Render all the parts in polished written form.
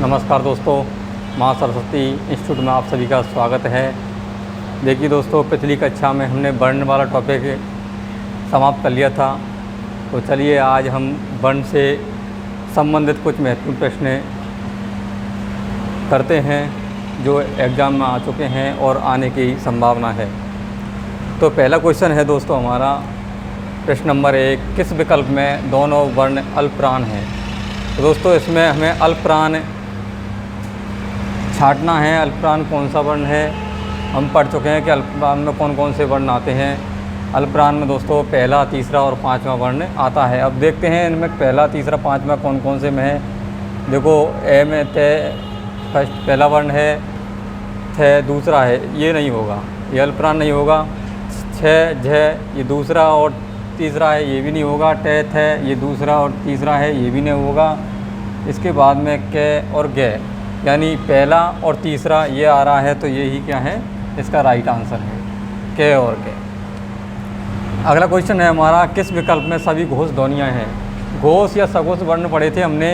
नमस्कार दोस्तों, माँ सरस्वती इंस्टीट्यूट में आप सभी का स्वागत है। देखिए दोस्तों, पिछली कक्षा में हमने वर्ण वाला टॉपिक समाप्त कर लिया था। तो चलिए आज हम वर्ण से संबंधित कुछ महत्वपूर्ण प्रश्न करते हैं जो एग्ज़ाम में आ चुके हैं और आने की संभावना है। तो पहला क्वेश्चन है दोस्तों हमारा, प्रश्न नंबर 1, किस विकल्प में दोनों वर्ण अल्पप्राण हैं? तो दोस्तों इसमें हमें अल्पप्राण छांटना है। अल्पप्राण कौन सा वर्ण है? हम पढ़ चुके हैं कि अल्पप्राण में कौन कौन से वर्ण आते हैं। अल्पप्राण में दोस्तों पहला, तीसरा और पांचवा वर्ण आता है। अब देखते हैं इनमें पहला, तीसरा, पांचवा कौन कौन से में है। देखो ए में ते फर्स्ट पहला वर्ण है, थे दूसरा है, ये नहीं होगा, ये अल्पप्राण नहीं होगा। छ झ ये दूसरा और तीसरा है, ये भी नहीं होगा। टे थे ये दूसरा और तीसरा है, ये भी नहीं होगा। इसके बाद में कै और गे यानी पहला और तीसरा ये आ रहा है, तो ये ही क्या है, इसका राइट आंसर है, कै और कै। अगला क्वेश्चन है हमारा, किस विकल्प में सभी घोष ध्वनियाँ हैं? घोष या सघोष वर्ण पढ़े थे हमने।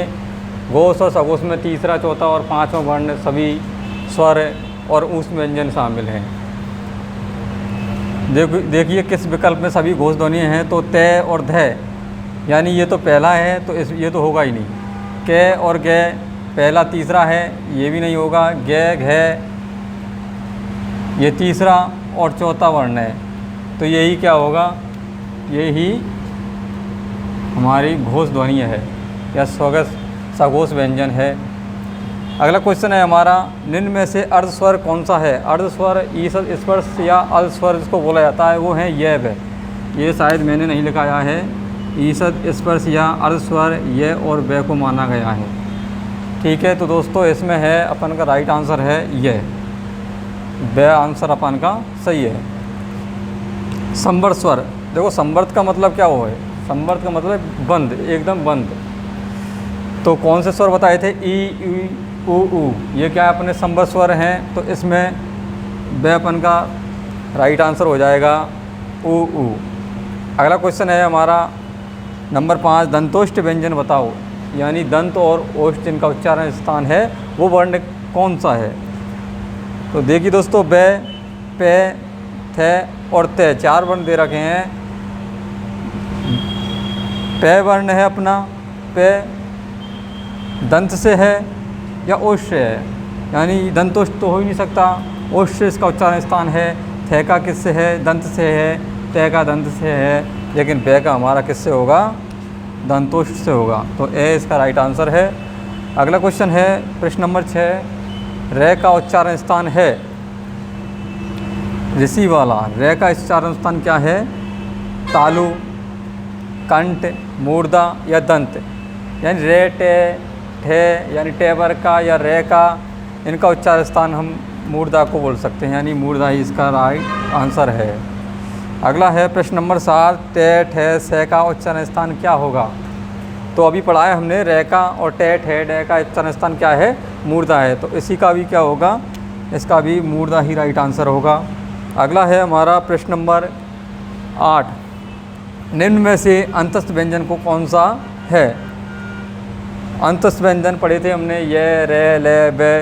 घोष और सघोष में तीसरा, चौथा और पांचवा वर्ण सभी स्वर और ऊष् व्यंजन शामिल हैं। देखिए किस विकल्प में सभी घोष ध्वनियाँ हैं, तो तय और ध यानी ये तो पहला है, तो ये तो होगा ही नहीं। कै और गे पहला, तीसरा है, ये भी नहीं होगा। गे घे ये तीसरा और चौथा वर्ण है, तो यही क्या होगा, यही हमारी घोष ध्वनि है या सघोष व्यंजन है। अगला क्वेश्चन है हमारा, निम्न में से अर्ध स्वर कौन सा है? अर्ध स्वर ईसद स्पर्श या अल्प स्वर जिसको बोला जाता है वो है ये व। ये शायद मैंने नहीं लिखाया है। ईसद स्पर्श या अर्ध स्वर ये और व को माना गया है। ठीक है, तो दोस्तों इसमें है अपन का राइट आंसर है ये, व आंसर अपन का सही है। संवर्त स्वर, देखो संवर्त का मतलब क्या हुआ है? संवर्त का मतलब बंद, एकदम बंद। तो कौन से स्वर बताए थे? ई उ ऊ, ये क्या अपने संवर्त स्वर हैं, तो इसमें व अपन का राइट आंसर हो जाएगा उ ऊ। अगला क्वेश्चन है हमारा नंबर 5, दंतोष्ठ व्यंजन बताओ, यानी दंत और ओष्ठ जिनका उच्चारण स्थान है वो वर्ण कौन सा है? तो देखिए दोस्तों, ब, पे, थे और ते चार वर्ण दे रखे हैं। पे वर्ण है अपना, पे दंत से है या ओष्ठ से है, यानी दंतोष्ठ तो हो ही नहीं सकता। ओष्ठ से इसका उच्चारण स्थान है। थे का किससे है? दंत से है। ते का दंत से है, लेकिन पे का हमारा किससे होगा? दंतोष्ठ से होगा। तो ए इसका राइट आंसर है। अगला क्वेश्चन है प्रश्न नंबर 6, रे का उच्चारण स्थान है ऋषि वाला, रे का उच्चारण स्थान क्या है? तालु, कंठ, मूर्धा या दंत, यानी रे टे ठे यानी टेबर का या रे का, इनका उच्चारण स्थान हम मूर्धा को बोल सकते हैं, यानी मूर्धा ही इसका राइट आंसर है। अगला है प्रश्न नंबर 7, टे ठे से का उच्चारण स्थान क्या होगा? तो अभी पढ़ा है हमने, रे का और टे ठे डे का उच्चारण स्थान क्या है? मूर्धा है, तो इसी का भी क्या होगा? इसका भी मूर्धा ही राइट आंसर होगा। अगला है हमारा प्रश्न नंबर 8, निम्न में से अंतस्थ व्यंजन को कौन सा है? अंतस्थ व्यंजन पढ़े थे हमने, ये रे ले बे।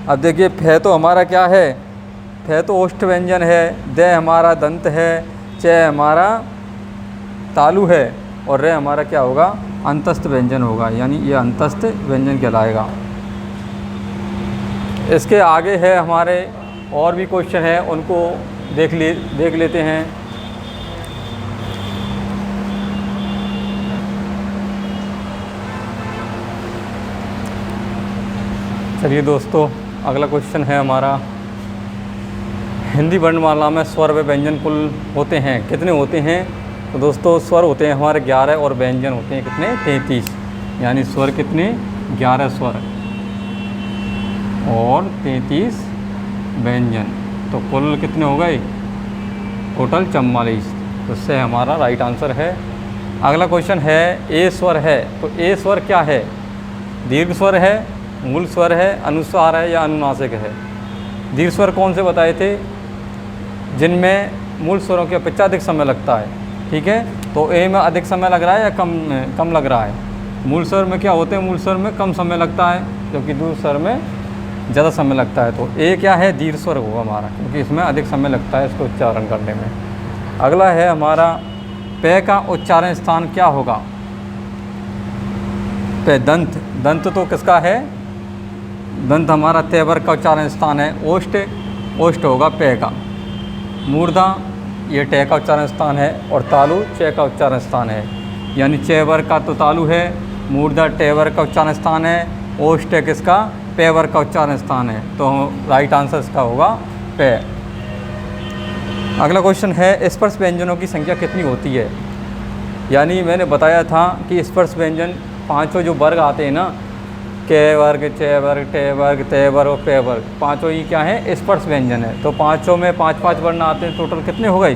अब देखिए फे तो हमारा क्या है? फे तो ओष्ठ व्यंजन है। दे हमारा दंत है। चे हमारा तालु है और रे हमारा क्या होगा? अंतस्थ व्यंजन होगा, यानी ये अंतस्थ व्यंजन कहलाएगा। इसके आगे है हमारे और भी क्वेश्चन है, उनको देख लेते हैं। चलिए दोस्तों, अगला क्वेश्चन है हमारा, हिंदी वर्णमाला में स्वर व व्यंजन कुल होते हैं कितने होते हैं? तो दोस्तों स्वर होते हैं हमारे 11 और व्यंजन होते हैं कितने? 33, यानी स्वर कितने? 11 स्वर और 33 व्यंजन, तो कुल कितने हो गए? टोटल 44। तो इससे हमारा राइट आंसर है। अगला क्वेश्चन है, ए स्वर है, तो ए स्वर क्या है? दीर्घ स्वर है, मूल स्वर है, अनुस्वार है या अनुनासिक है? दीर्घ स्वर कौन से बताए थे? जिनमें मूल स्वरों की अपेक्षा अधिक समय लगता है। ठीक है, तो ए में अधिक समय लग रहा है या कम लग रहा है? मूल स्वर में क्या होते हैं? मूल स्वर में कम समय लगता है, क्योंकि दीर्घ स्वर में ज़्यादा समय लगता है। तो ए क्या है, दीर्घ स्वर होगा हमारा, क्योंकि इसमें अधिक समय लगता है इसको उच्चारण करने में। अगला है हमारा पे का उच्चारण स्थान क्या होगा। पे दंत, दंत तो किसका है, दंत हमारा तेवर का उच्चारण स्थान है। ओष्ठ, ओष्ठ होगा पे का। मूर्धा ये टे का उच्चारण स्थान है, और तालु चे का उच्चारण स्थान है। यानी चेवर का तो तालु है, मूर्धा टेवर का उच्चारण स्थान है, ओष्ठ किसका, पेवर का उच्चारण स्थान है। तो राइट आंसर इसका होगा पे। अगला क्वेश्चन है स्पर्श व्यंजनों की संख्या कितनी होती है। यानी मैंने बताया था कि स्पर्श व्यंजन पांचों जो वर्ग आते हैं ना, के वर्ग, चे वर्ग, टे वर्ग, ते वर्ग और पे वर्ग, पांचों ही क्या है, स्पर्श व्यंजन है। तो पांचों में 5-5 वर्ण आते हैं, टोटल कितने हो गए,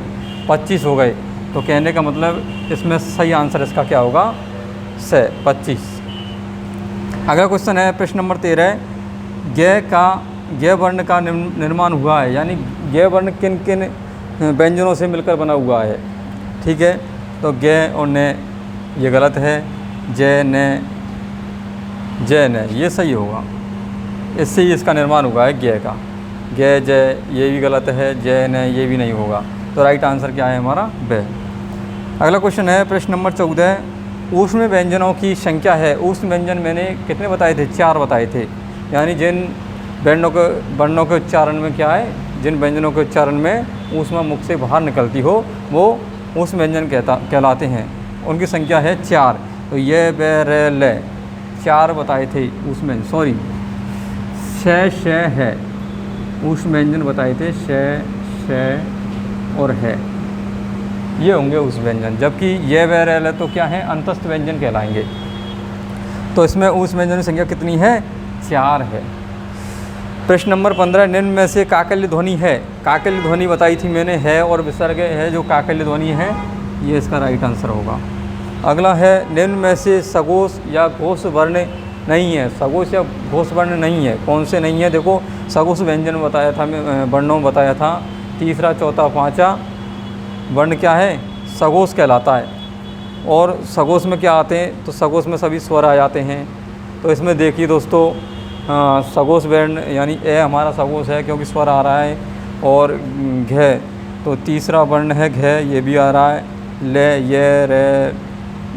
25 हो गए। तो कहने का मतलब इसमें सही आंसर इसका क्या होगा, से 25। अगला क्वेश्चन है प्रश्न नंबर 13, गे वर्ण का निर्माण हुआ है। यानी गे वर्ण किन किन व्यंजनों से मिलकर बना हुआ है। ठीक है, तो गे और ने ये गलत है, जय ने, जय ने ये सही होगा, इससे ही इसका निर्माण हुआ है गे का। गे जय ये भी गलत है, जय ने ये भी नहीं होगा। तो राइट आंसर क्या है हमारा, बे। अगला क्वेश्चन है प्रश्न नंबर 14, ऊष्म व्यंजनों की संख्या है। ऊष्म व्यंजन मैंने कितने बताए थे, 4 बताए थे। यानी जिन वर्णों के उच्चारण में क्या है, जिन व्यंजनों के उच्चारण में ऊष्मा मुख से बाहर निकलती हो वो ऊष्म व्यंजन कहलाते हैं। उनकी संख्या है 4। तो ये बे रे ले 4 बताए थे ऊष्म व्यंजन, सॉरी श है ऊष्म व्यंजन बताए थे, श और है, ये होंगे ऊष्म व्यंजन। जबकि ये वे रे ले तो क्या है, अंतस्थ व्यंजन कहलाएंगे। तो इसमें ऊष्म व्यंजन की संख्या कितनी है, 4 है। प्रश्न नंबर 15, निम्न में से काकल्य ध्वनि है। काकल्य ध्वनि बताई थी मैंने, है और विसर्ग है जो काकल्य ध्वनि है, ये इसका राइट आंसर होगा। अगला है निम्न में से सघोष या घोष वर्ण नहीं है। सघोष या घोष वर्ण नहीं है, कौन से नहीं है, देखो सघोष व्यंजन बताया था, वर्णों बताया था, तीसरा चौथा पाँचवा वर्ण क्या है, सघोष कहलाता है। और सघोष में क्या आते हैं, तो सघोष में सभी स्वर आ जाते हैं। तो इसमें देखिए दोस्तों, सघोष वर्ण यानी ए हमारा सघोष है क्योंकि स्वर आ रहा है, और घ तो तीसरा वर्ण है घ, ये भी आ रहा है। ले ये रे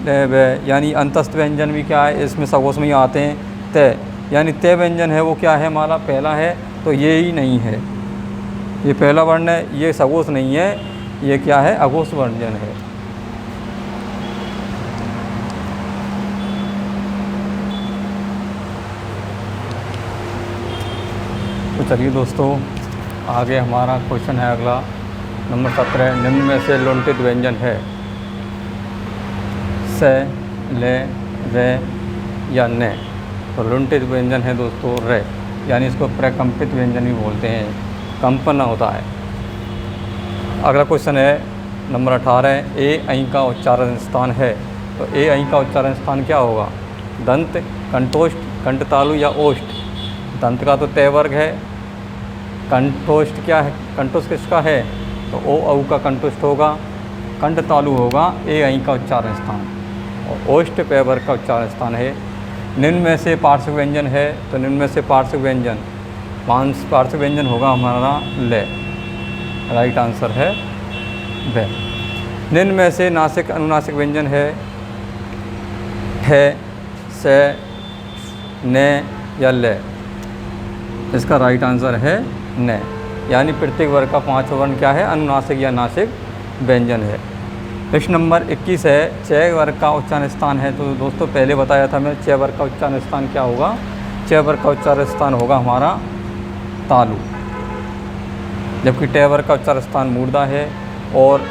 ले वे यानी अंतस्थ व्यंजन भी क्या है, इसमें सघोष में ही आते हैं। ते यानी ते व्यंजन है वो क्या है हमारा, पहला है, तो ये ही नहीं है, ये पहला वर्ण है, ये सघोष नहीं है, ये क्या है, अघोष व्यंजन है। तो चलिए दोस्तों, आगे हमारा क्वेश्चन है अगला नंबर 17, निम्न में से लुंठित व्यंजन है। से, ले, वे या ने। तो लुंठित व्यंजन है दोस्तों रे, यानी इसको प्रकंपित व्यंजन भी बोलते हैं, कंपन होता है। अगला क्वेश्चन है नंबर 18, ए ऐ का उच्चारण स्थान है। तो ए ऐ का उच्चारण स्थान क्या होगा, दंत, कंठोष्ठ, कंठतालु या ओष्ठ। दंत का तो तय वर्ग है, कंठोष्ठ क्या है, कंठोष्ठ किसका है, तो ओ औ का कंठोष्ठ होगा, कंठ तालु होगा ए ऐ का उच्चारण स्थान, और ओष्ठ पे वर्ग का उच्चारण स्थान है। निम्न में से पार्श्व व्यंजन है। तो निम्न में से पार्श्व व्यंजन, पार्श्व व्यंजन होगा हमारा ले, राइट आंसर है वे। निम्न में से नासिक अनुनासिक व्यंजन है, से, ने या ले। इसका राइट आंसर है ने, यानी प्रत्येक वर्ग का 5 वर्ण क्या है, अनुनासिक या नासिक व्यंजन है। प्रश्न नंबर 21 है, च वर्ग का उच्चारण स्थान है। तो दोस्तों पहले बताया था मैं, च वर्ग का उच्चारण स्थान क्या होगा, च वर्ग का उच्चारण स्थान होगा हमारा तालु, जबकि ट वर्ग का उच्चारण स्थान मूर्धा है, और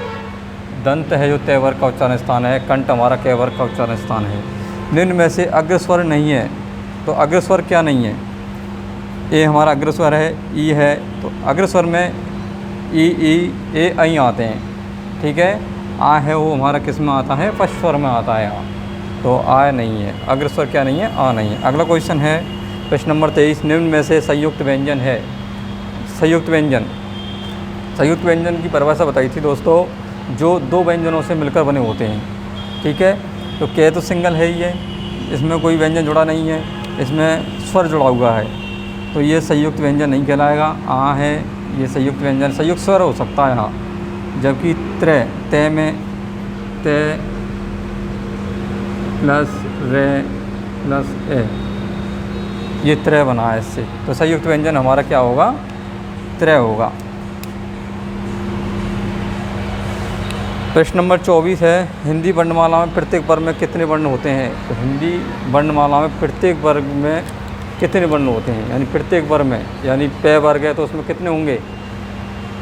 दंत है जो त वर्ग का उच्चारण स्थान है, कंठ हमारा क वर्ग का उच्चारण स्थान है। निम्न में से अग्रस्वर नहीं है। तो अग्रस्वर क्या नहीं है, ए हमारा अग्रस्वर है, ई है, तो अग्रस्वर में ई ए ऐ आते हैं, ठीक है। आ है वो हमारा किस में आता है, फर्स्ट स्वर में आता है आ, तो आ नहीं है, अग्रस्वर क्या नहीं है, आ नहीं है। अगला क्वेश्चन है प्रश्न नंबर 23, निम्न में से संयुक्त व्यंजन है। संयुक्त व्यंजन, संयुक्त व्यंजन की परिभाषा बताई थी दोस्तों, जो 2 व्यंजनों से मिलकर बने होते हैं, ठीक है। तो के तो सिंगल है ही है, इसमें कोई व्यंजन जुड़ा नहीं है। इसमें स्वर जुड़ा हुआ है, तो ये संयुक्त व्यंजन नहीं कहलाएगा। आ है ये संयुक्त व्यंजन, संयुक्त स्वर हो सकता है यहाँ। जबकि त्र, ते में ते प्लस रे प्लस ए, ये त्रय बना है इससे, तो संयुक्त व्यंजन हमारा क्या होगा, त्रय होगा। प्रश्न नंबर 24 है, हिंदी वर्णमाला में प्रत्येक वर्ग में कितने वर्ण होते हैं। तो हिंदी वर्णमाला में प्रत्येक वर्ग में कितने वर्ण होते हैं, यानी प्रत्येक वर्ग में, यानी पे वर्ग है तो उसमें कितने होंगे,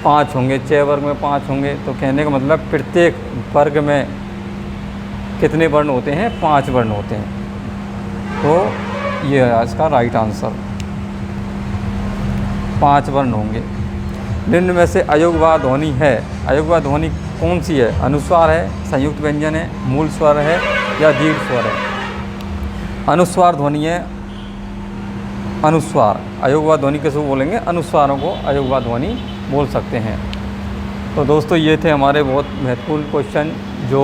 5 होंगे। चे वर्ग में 5 होंगे। तो कहने का मतलब प्रत्येक वर्ग में कितने वर्ण होते हैं, 5 वर्ण होते हैं। तो ये है इसका राइट आंसर, 5 वर्ण होंगे। निम्न में से अयोगवा ध्वनि है, अयोगवा ध्वनि कौन सी है, अनुस्वार है, संयुक्त व्यंजन है, मूल स्वर है या दीर्घ स्वर है। अनुस्वार ध्वनि है, अनुस्वार। अयोगवा ध्वनि किसको बोलेंगे, अनुस्वारों को अयोगवा ध्वनि बोल सकते हैं। तो दोस्तों ये थे हमारे बहुत महत्वपूर्ण क्वेश्चन जो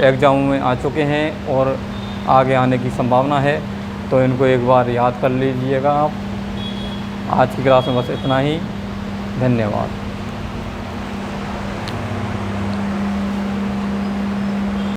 एग्जाम में आ चुके हैं और आगे आने की संभावना है, तो इनको एक बार याद कर लीजिएगा आप। आज की क्लास में बस इतना ही, धन्यवाद।